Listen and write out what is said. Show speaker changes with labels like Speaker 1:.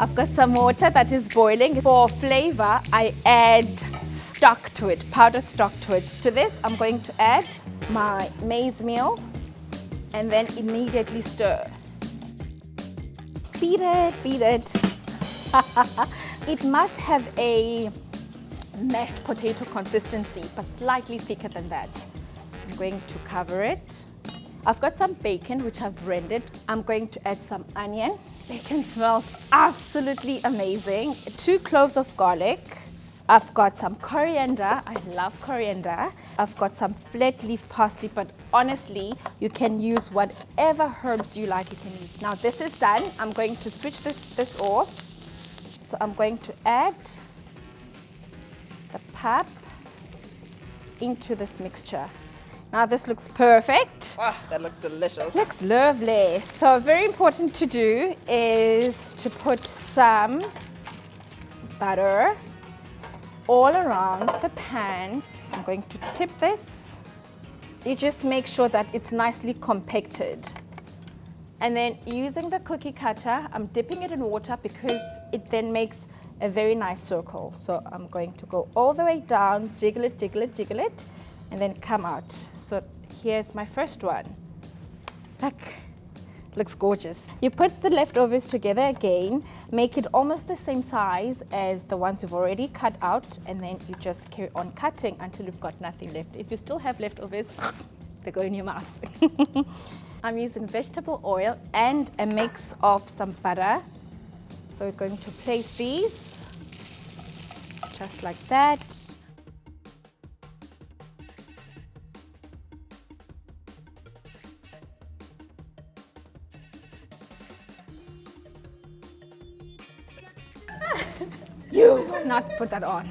Speaker 1: I've got some water that is boiling. For flavor, I add stock to it, powdered stock to it. To this, I'm going to add my maize meal and then immediately stir. Beat it, beat it. It must have a mashed potato consistency, but slightly thicker than that. I'm going to cover it. I've got some bacon, which I've rendered. I'm going to add some onion. Bacon smells absolutely amazing. 2 cloves of garlic. I've got some coriander. I love coriander. I've got some flat leaf parsley, but honestly, you can use whatever herbs you like. You can use. Now this is done. I'm going to switch this off. So I'm going to add the pap into this mixture. Now this looks perfect.
Speaker 2: Wow, that looks delicious.
Speaker 1: Looks lovely. So very important to do is to put some butter all around the pan. I'm going to tip this. You just make sure that it's nicely compacted. And then using the cookie cutter, I'm dipping it in water because it then makes a very nice circle. So I'm going to go all the way down, jiggle it, jiggle it, jiggle it, and then come out. So here's my first one. Look, looks gorgeous. You put the leftovers together again, make it almost the same size as the ones you've already cut out, and then you just carry on cutting until you've got nothing left. If you still have leftovers, they go in your mouth. I'm using vegetable oil and a mix of some butter. So we're going to place these just like that. You not put that on.